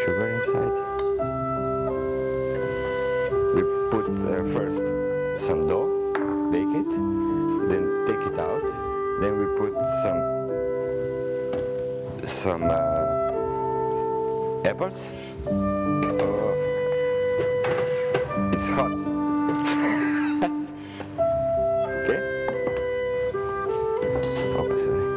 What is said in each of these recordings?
sugar inside. We put first some dough, bake it, then take it out. Then we put some apples. Oh, it's hot. Okay. Focus on it.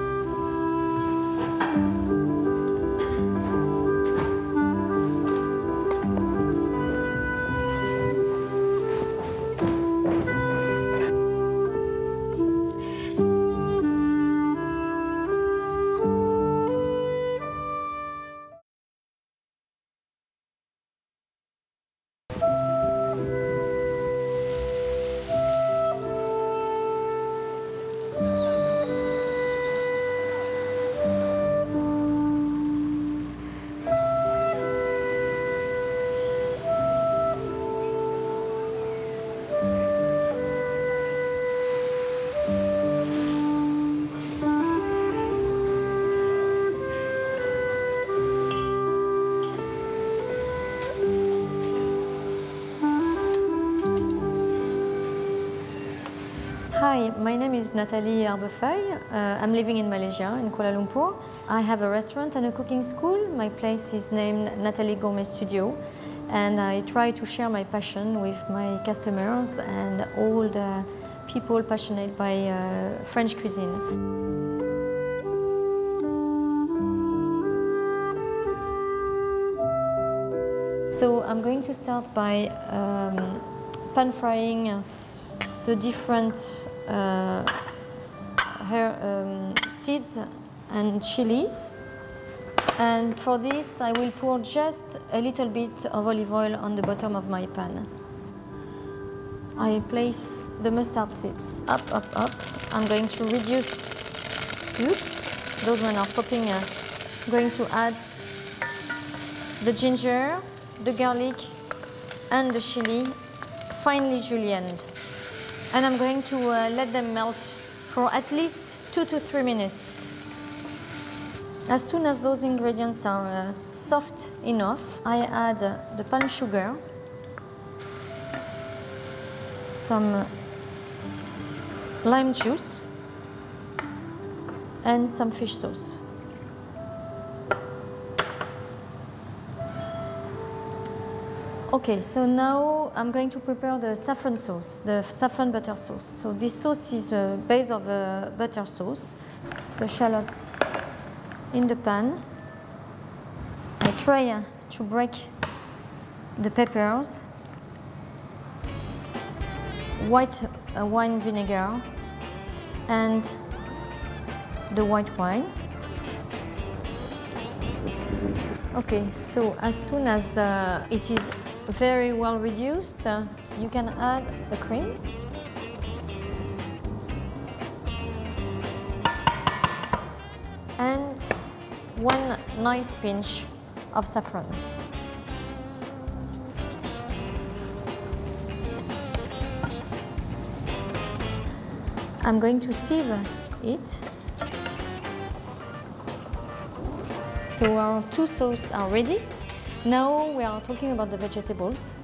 Hi, my name is Nathalie Arbefeuille. I'm living in Malaysia, in Kuala Lumpur. I have a restaurant and a cooking school. My place is named Nathalie Gourmet Studio, and I try to share my passion with my customers and all the people passionate by French cuisine. So I'm going to start by pan frying the different seeds and chilies. And for this, I will pour just a little bit of olive oil on the bottom of my pan. I place the mustard seeds up, up, up. I'm going to reduce oops, those ones are popping. I'm going to add the ginger, the garlic, and the chili, finely julienned. And I'm going to let them melt for at least 2 to 3 minutes. As soon as those ingredients are soft enough, I add the palm sugar, some lime juice, and some fish sauce. Okay, so now I'm going to prepare the saffron sauce, the saffron butter sauce. So this sauce is a base of a butter sauce. The shallots in the pan. I try to break the peppers, white wine vinegar, and the white wine. Okay, so as soon as it is very well reduced, you can add the cream. And one nice pinch of saffron. I'm going to sieve it. So our two sauces are ready. Now we are talking about the vegetables.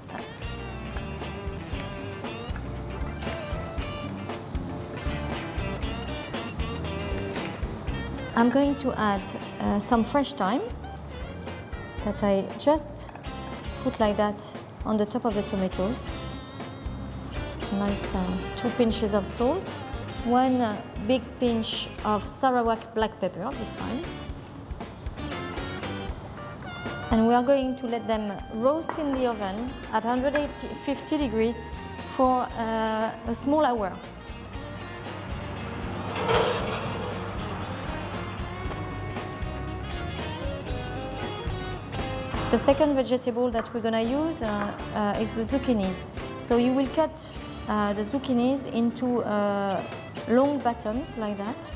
I'm going to add some fresh thyme that I just put like that on the top of the tomatoes. Nice 2 pinches of salt, 1 big pinch of Sarawak black pepper this time. And we are going to let them roast in the oven at 150 degrees for a small hour. The second vegetable that we're going to use is the zucchinis. So you will cut the zucchinis into long batons like that.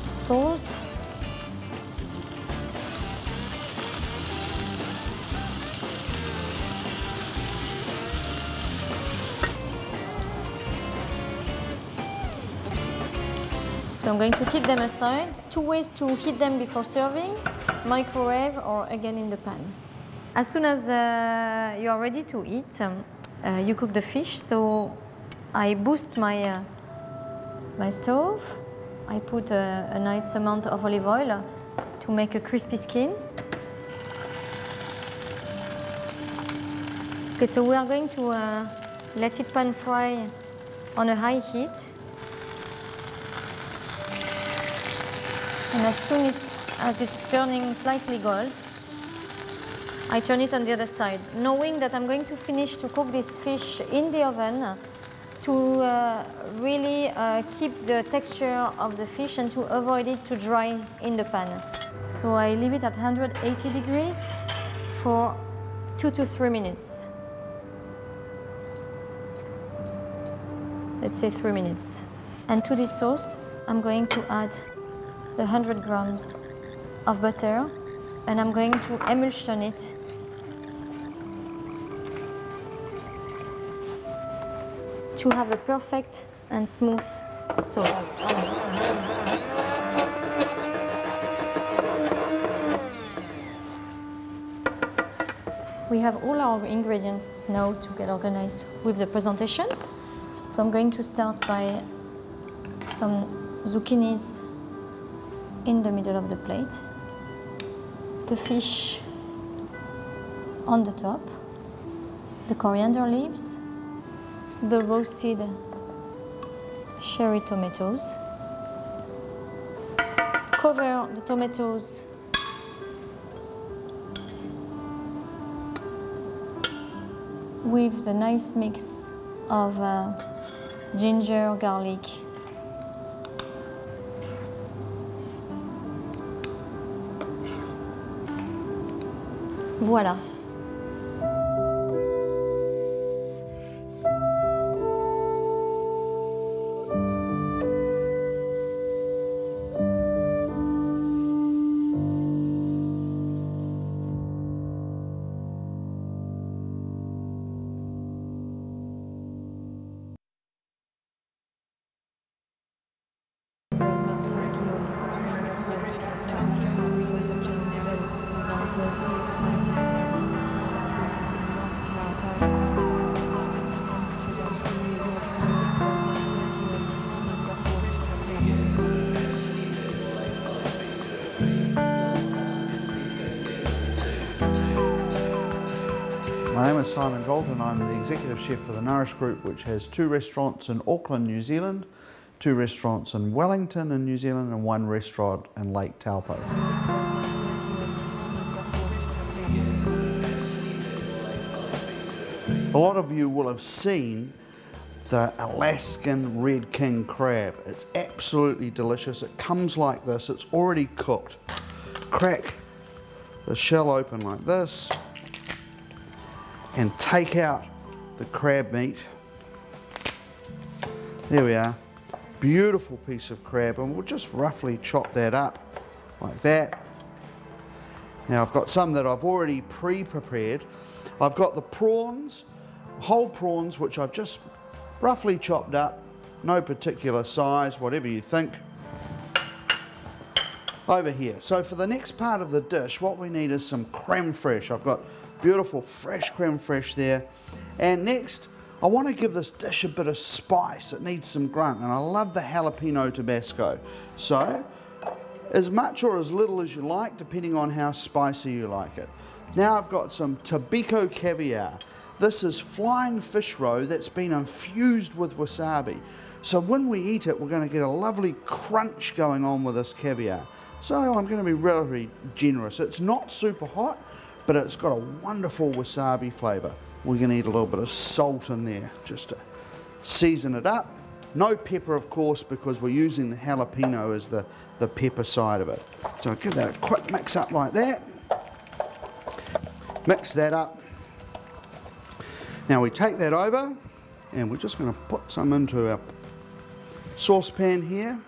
Salt. So I'm going to keep them aside. 2 ways to heat them before serving: microwave or again in the pan. As soon as you are ready to eat, you cook the fish. So I boost my stove. I put a nice amount of olive oil to make a crispy skin. Okay, so we are going to let it pan fry on a high heat. And as soon as it's turning slightly gold, I turn it on the other side, knowing that I'm going to finish to cook this fish in the oven to really keep the texture of the fish and to avoid it to dry in the pan. So I leave it at 180 degrees for 2 to 3 minutes. Let's say 3 minutes. And to this sauce, I'm going to add the 100 grams of butter, and I'm going to emulsion it to have a perfect and smooth sauce. We have all our ingredients now to get organized with the presentation. So I'm going to start by some zucchinis in the middle of the plate, the fish on the top, the coriander leaves, the roasted cherry tomatoes. Cover the tomatoes with the nice mix of ginger, garlic, voilà. My name is Simon Dalton. I'm the Executive Chef for the Nourish Group, which has 2 restaurants in Auckland, New Zealand, 2 restaurants in Wellington in New Zealand, and 1 restaurant in Lake Taupo. A lot of you will have seen the Alaskan Red King crab. It's absolutely delicious. It comes like this. It's already cooked. Crack the shell open like this and take out the crab meat. There we are. Beautiful piece of crab, and we'll just roughly chop that up like that. Now I've got some that I've already pre-prepared. I've got the prawns, whole prawns, which I've just roughly chopped up, no particular size, whatever you think, over here. So for the next part of the dish, what we need is some creme fraiche. I've got beautiful fresh creme fraiche there. And next, I want to give this dish a bit of spice. It needs some grunt, and I love the jalapeno tabasco. So, as much or as little as you like, depending on how spicy you like it. Now I've got some Tobiko caviar. This is flying fish roe that's been infused with wasabi. So when we eat it, we're going to get a lovely crunch going on with this caviar. So I'm going to be relatively generous. It's not super hot, but it's got a wonderful wasabi flavour. We're going to need a little bit of salt in there just to season it up. No pepper, of course, because we're using the jalapeno as the pepper side of it. So I'll give that a quick mix up like that. Mix that up. Now we take that over and we're just going to put some into our saucepan here.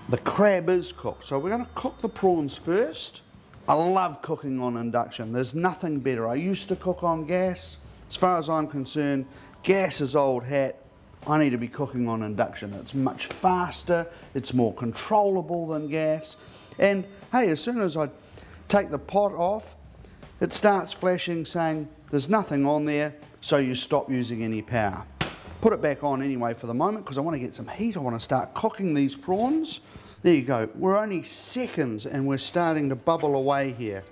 The crab is cooked, so we're going to cook the prawns first. I love cooking on induction. There's nothing better. I used to cook on gas. As far as I'm concerned, gas is old hat. I need to be cooking on induction. It's much faster, it's more controllable than gas. And hey, as soon as I take the pot off, it starts flashing saying there's nothing on there, so you stop using any power. Put it back on anyway for the moment because I want to get some heat. I want to start cooking these prawns. There you go. We're only seconds and we're starting to bubble away here.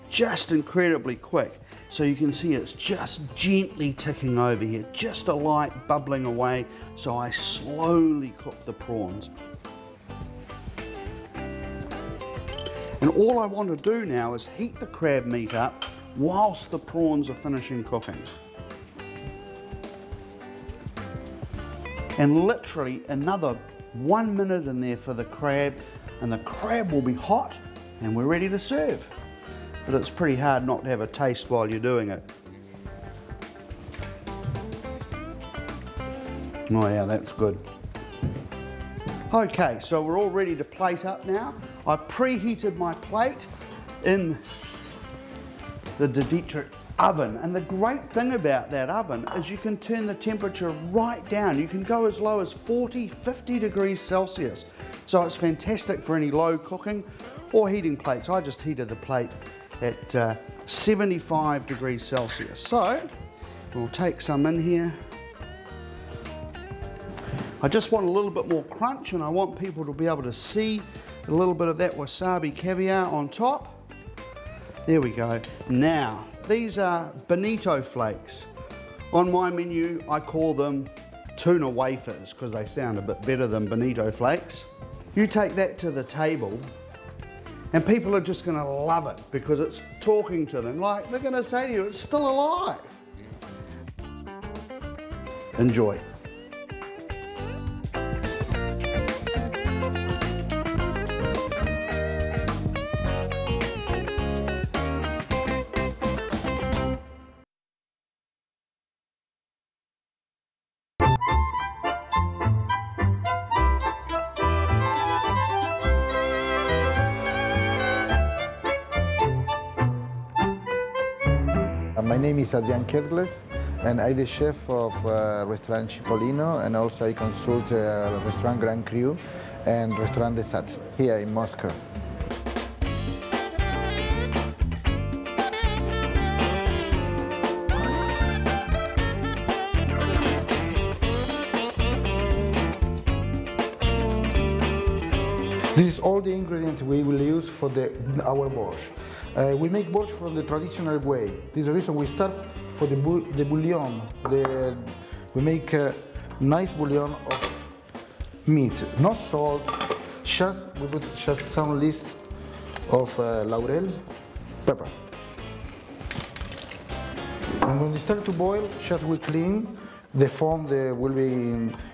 Just incredibly quick. So you can see it's just gently ticking over here, just a light bubbling away. So I slowly cook the prawns. And all I want to do now is heat the crab meat up whilst the prawns are finishing cooking. And literally another 1 minute in there for the crab, and the crab will be hot and we're ready to serve. But it's pretty hard not to have a taste while you're doing it. Oh yeah, that's good. Okay, so we're all ready to plate up now. I preheated my plate in the De Dietrich oven, and the great thing about that oven is you can turn the temperature right down. You can go as low as 40, 50 degrees Celsius. So it's fantastic for any low cooking or heating plates. I just heated the plate at 75 degrees Celsius. So we'll take some in here. I just want a little bit more crunch, and I want people to be able to see a little bit of that wasabi caviar on top. There we go. Now, these are bonito flakes. On my menu, I call them tuna wafers because they sound a bit better than bonito flakes. You take that to the table and people are just going to love it because it's talking to them. Like, they're going to say to you, it's still alive. Enjoy. My name is Adrian Kedles, and I'm the chef of Restaurant Cipollino, and also I consult Restaurant Grand Cru and Restaurant des Sat here in Moscow. This is all the ingredients we will use for our borscht. We make borscht from the traditional way. This is the reason we start for the bouillon. We make a nice bouillon of meat, not salt, we put just some list of laurel, pepper. And when they start to boil, just we clean, the foam will be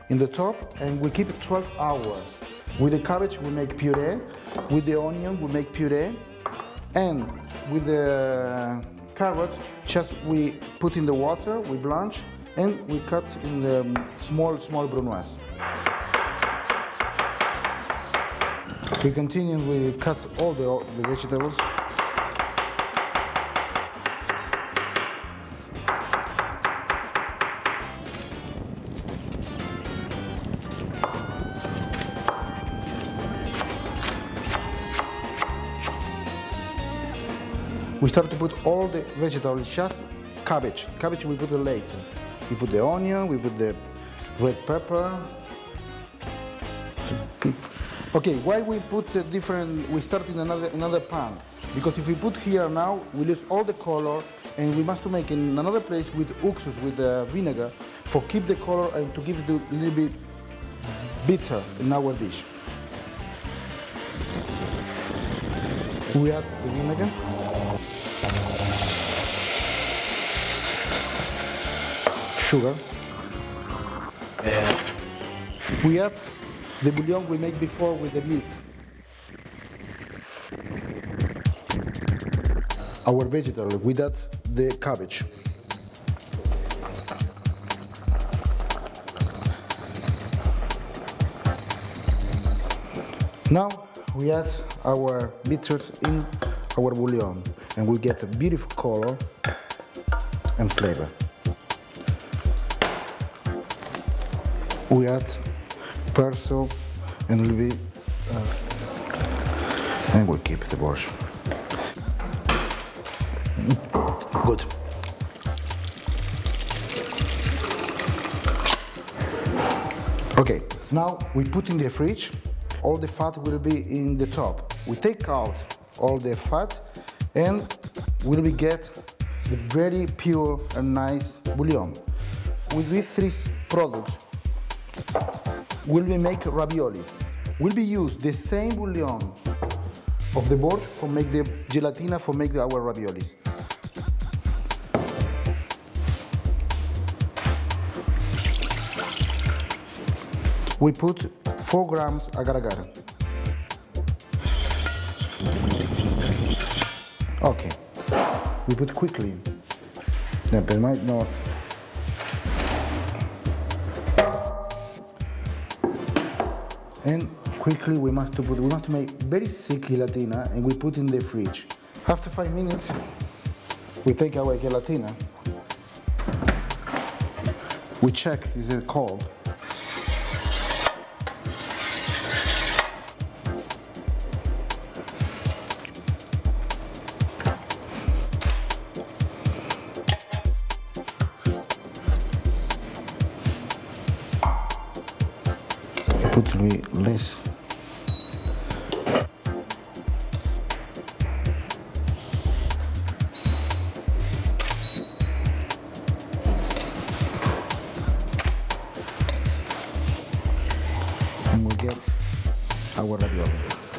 in the top, and we keep it 12 hours. With the cabbage we make puree, with the onion we make puree, and with the carrot, just we put in the water, we blanch, and we cut in the small brunoise. We continue, we cut all the vegetables. We start to put all the vegetables, just cabbage. Cabbage we put it later. We put the onion, we put the red pepper. Okay, why we put we start in another pan? Because if we put here now, we lose all the color, and we must make in another place with уксус, with vinegar, for keep the color and to give it a little bit bitter in our dish. We add the vinegar. Sugar. We add the bouillon we make before with the meat. Our vegetable, we add the cabbage. Now we add our bitters in our bouillon, and we get a beautiful color and flavor. we add persil and a little bit, and we keep the borscht. Good. Okay, now we put in the fridge. All the fat will be in the top. We take out all the fat and will we get the very pure and nice bouillon. With these three products, will we make raviolis. Will we use the same bouillon of the borscht for make the gelatina for make our raviolis. We put 4 grams agar-agar. Okay, we put quickly. There might not. And quickly we must make very thick gelatina and we put in the fridge. After 5 minutes, we take our gelatina. We check is it cold. Put a bit less. And we get our ravioli.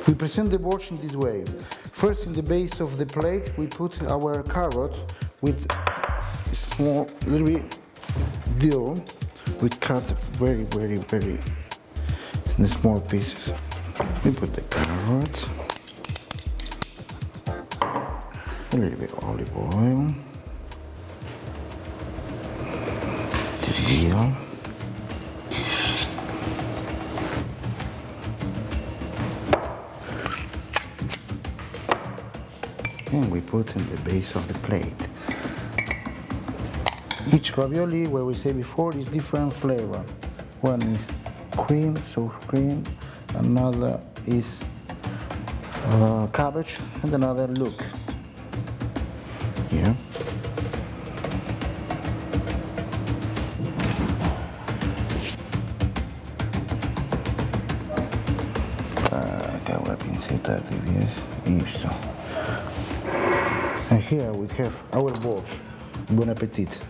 We present the borscht in this way. First, in the base of the plate, we put our carrot with small, little bit dill. We cut very in small pieces. We put the carrots, a little bit of olive oil, the dill, and we put in the base of the plate. Each ravioli, where we say before, is different flavor. One is cream, sour cream, another is cabbage, and another look. Here. Acá una pinceta de 10 y listo. And here we have our borscht. Bon appetit.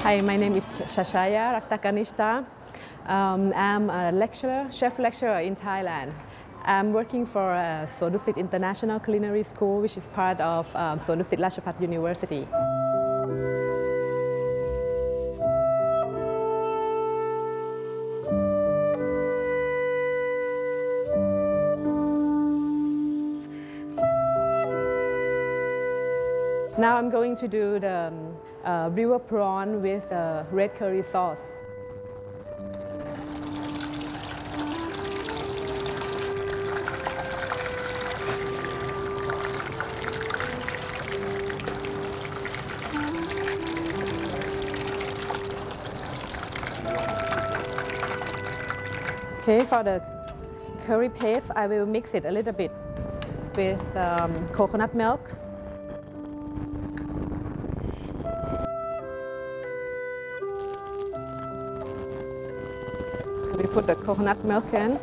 Hi, my name is Shashaya Raktakanishta. I'm a chef lecturer in Thailand. I'm working for Suandusit International Culinary School, which is part of Suandusit Ratchapat University. Now I'm going to do the river prawn with red curry sauce. Okay, for the curry paste, I will mix it a little bit with coconut milk. We put the coconut milk in.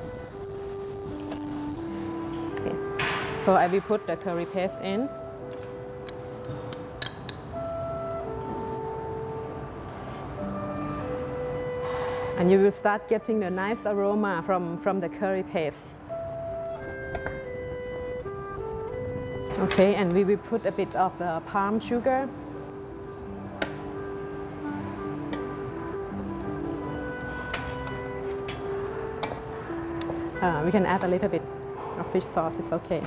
Okay. So I will put the curry paste in. And you will start getting the nice aroma from the curry paste. Okay, and we will put a bit of the palm sugar. We can add a little bit of fish sauce, it's okay.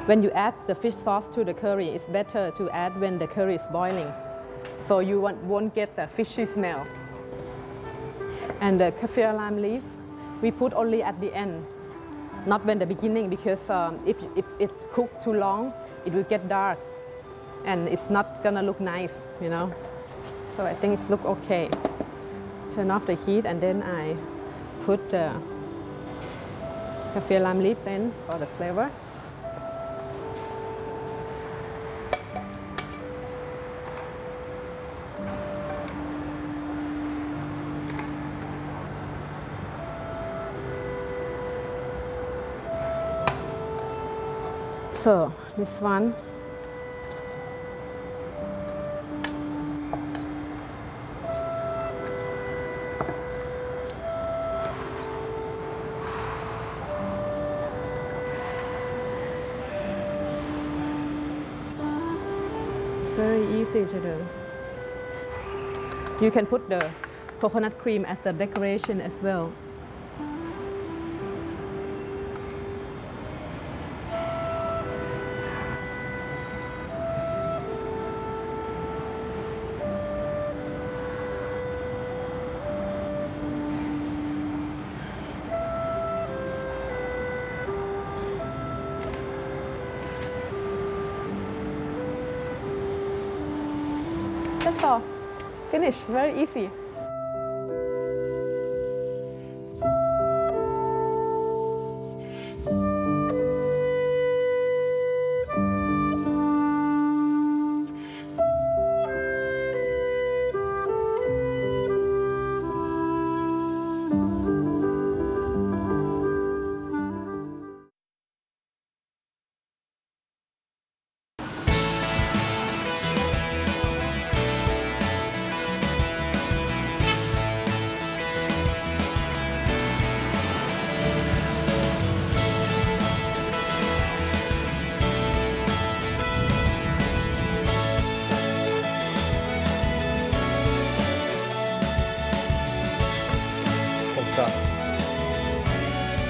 When you add the fish sauce to the curry, it's better to add when the curry is boiling, so you won't get the fishy smell. And the kaffir lime leaves, we put only at the end, not when the beginning, because if it's cooked too long, it will get dark and it's not gonna look nice, you know. So I think it's look okay. Turn off the heat and then I put the kaffir lime leaves in for the flavor. So this one, it's very easy to do. You can put the coconut cream as the decoration as well. That's all. Finish. Very easy.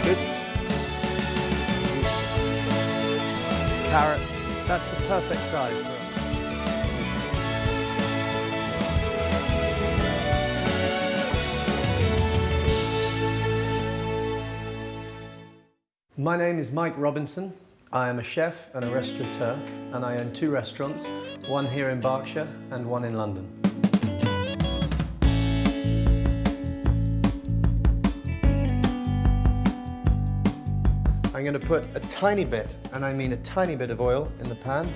Good. Carrots, that's the perfect size for it. My name is Mike Robinson. I am a chef and a restaurateur, and I own 2 restaurants, one here in Berkshire and one in London. I'm going to put a tiny bit, and I mean a tiny bit of oil in the pan.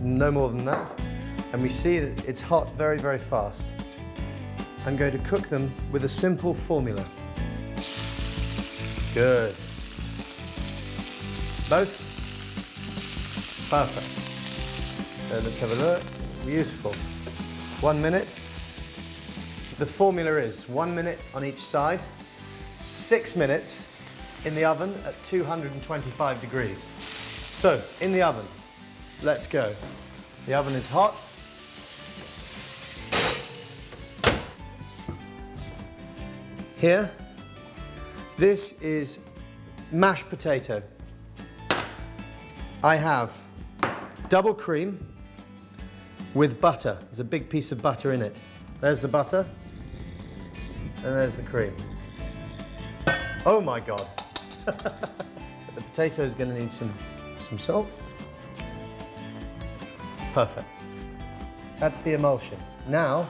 No more than that. And we see that it's hot very, very fast. I'm going to cook them with a simple formula. Good. Both? Perfect. So let's have a look. Beautiful. 1 minute. The formula is 1 minute on each side, 6 minutes in the oven at 225 degrees. So, in the oven, let's go. The oven is hot. Here, this is mashed potato. I have double cream with butter. There's a big piece of butter in it. There's the butter, and there's the cream. Oh my God. The potato is going to need some salt. Perfect. That's the emulsion. Now,